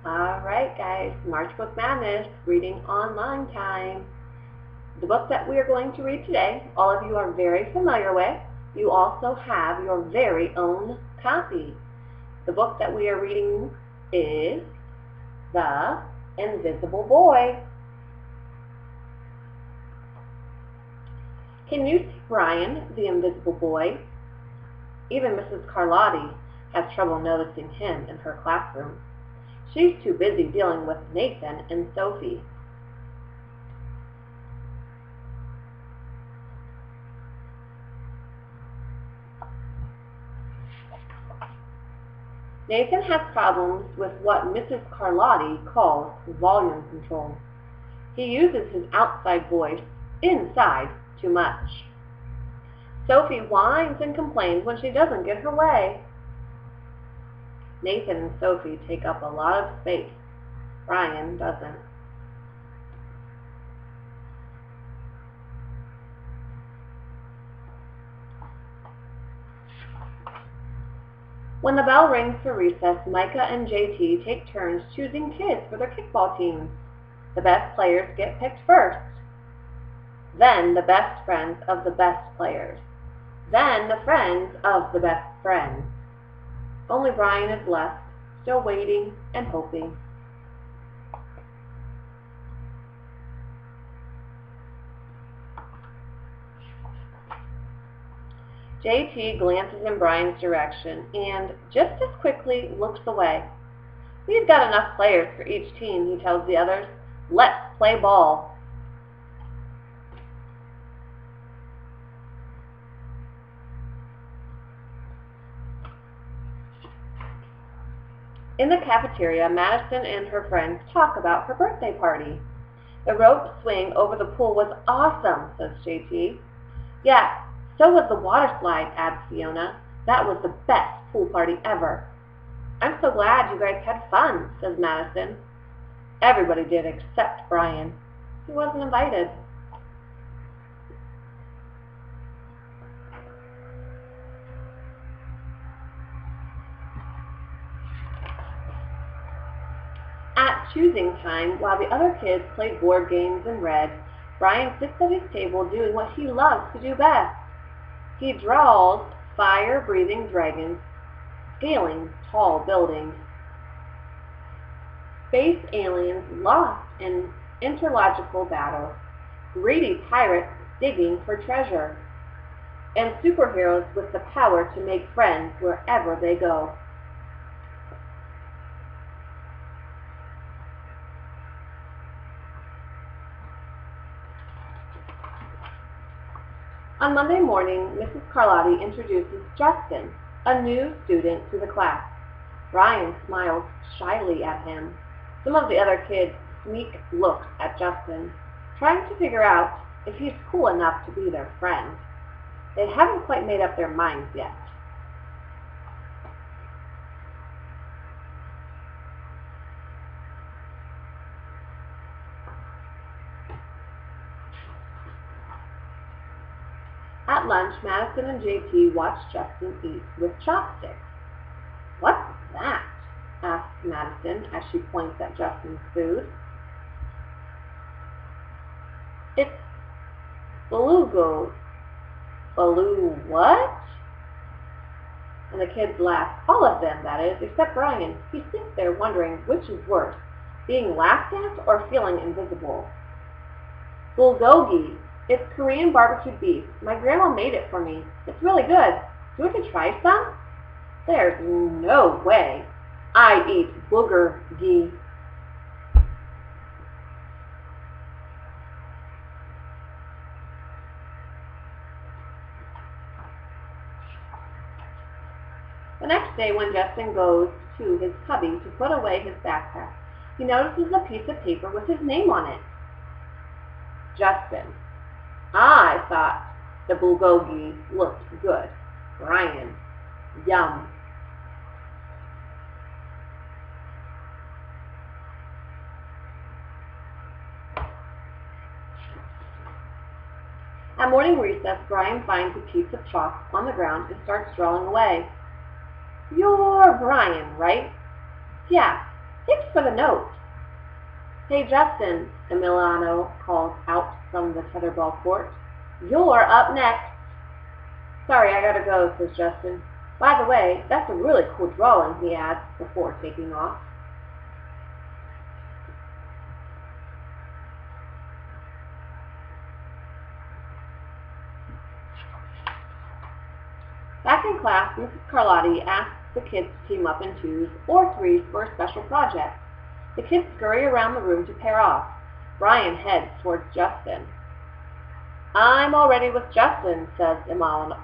Alright guys, March Book Madness, reading online time. The book that we are going to read today, all of you are very familiar with. You also have your very own copy. The book that we are reading is The Invisible Boy. Can you see Brian, the invisible boy? Even Mrs. Carlotti has trouble noticing him in her classroom. She's too busy dealing with Nathan and Sophie. Nathan has problems with what Mrs. Carlotti calls volume control. He uses his outside voice, inside, too much. Sophie whines and complains when she doesn't get her way. Nathan and Sophie take up a lot of space. Brian doesn't. When the bell rings for recess, Micah and JT take turns choosing kids for their kickball teams. The best players get picked first. Then the best friends of the best players. Then the friends of the best friends. Only Brian is left, still waiting and hoping. JT glances in Brian's direction and, just as quickly, looks away. We've got enough players for each team, he tells the others. Let's play ball. In the cafeteria, Madison and her friends talk about her birthday party. The rope swing over the pool was awesome, says JT. Yeah, so was the water slide, adds Fiona. That was the best pool party ever. I'm so glad you guys had fun, says Madison. Everybody did except Brian. He wasn't invited. At choosing time, while the other kids played board games and read, Brian sits at his table doing what he loves to do best. He draws fire-breathing dragons scaling tall buildings, space aliens lost in interlogical battle, greedy pirates digging for treasure, and superheroes with the power to make friends wherever they go. On Monday morning, Mrs. Carlotti introduces Justin, a new student, to the class. Brian smiles shyly at him. Some of the other kids sneak looks at Justin, trying to figure out if he's cool enough to be their friend. They haven't quite made up their minds yet. At lunch, Madison and JT watch Justin eat with chopsticks. What's that? asks Madison as she points at Justin's food. It's beluga. Baloo what? And the kids laugh. All of them, that is, except Brian. He sits there wondering which is worse, being laughed at or feeling invisible. Bulgogi. It's Korean barbecue beef. My grandma made it for me. It's really good. Do we could try some? There's no way. I eat booger-gi. The next day, when Justin goes to his cubby to put away his backpack, he notices a piece of paper with his name on it. Justin. I thought the bulgogi looked good. Brian. Yum. At morning recess, Brian finds a piece of chalk on the ground and starts drawing away. You're Brian, right? Yeah. Thanks for the note. Hey, Justin, Emiliano calls out from the tetherball court. You're up next. Sorry, I gotta go, says Justin. By the way, that's a really cool drawing, he adds before taking off. Back in class, Mrs. Carlotti asks the kids to team up in 2s or 3s for a special project. The kids scurry around the room to pair off. Brian heads towards Justin. I'm already with Justin, says Emiliano.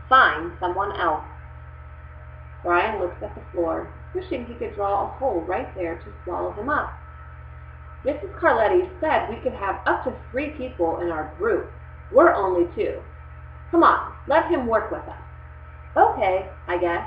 Find someone else. Brian looks at the floor, wishing he could draw a hole right there to swallow him up. Mrs. Carletti said we could have up to 3 people in our group. We're only 2. Come on, let him work with us. Okay, I guess.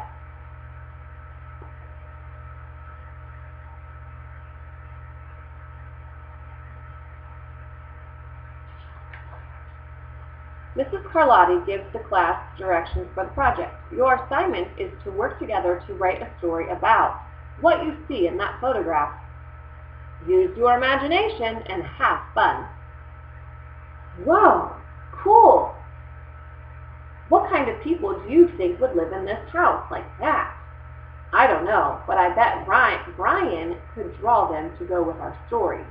Mrs. Carlotti gives the class directions for the project. Your assignment is to work together to write a story about what you see in that photograph. Use your imagination and have fun. Whoa, cool! What kind of people do you think would live in this house like that? I don't know, but I bet Brian could draw them to go with our story,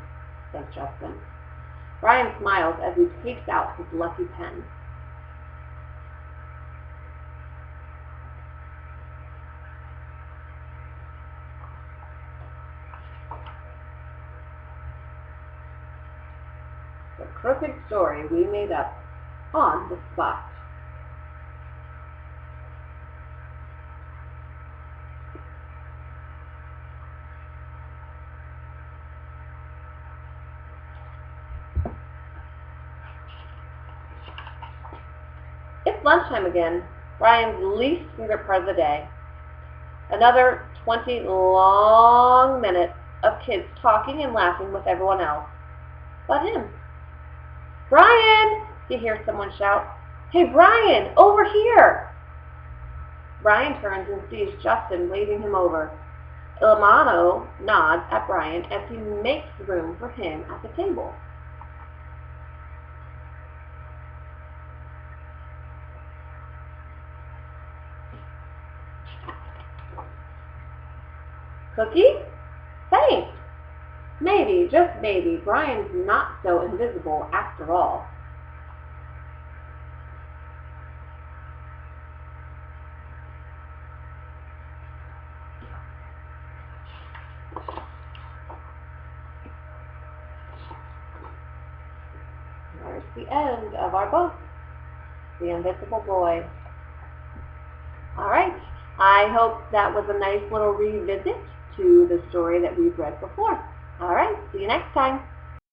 says Justin. Brian smiles as he takes out his lucky pen. The crooked story we made up on the spot. It's lunchtime again, Brian's least favorite part of the day. Another 20 long minutes of kids talking and laughing with everyone else but him. Brian! He hears someone shout. Hey, Brian, over here! Brian turns and sees Justin waving him over. Emiliano nods at Brian as he makes room for him at the table. Cookie? Thanks! Maybe, just maybe, Brian's not so invisible after all. There's the end of our book, The Invisible Boy. Alright, I hope that was a nice little revisit to the story that we've read before. Alright, see you next time.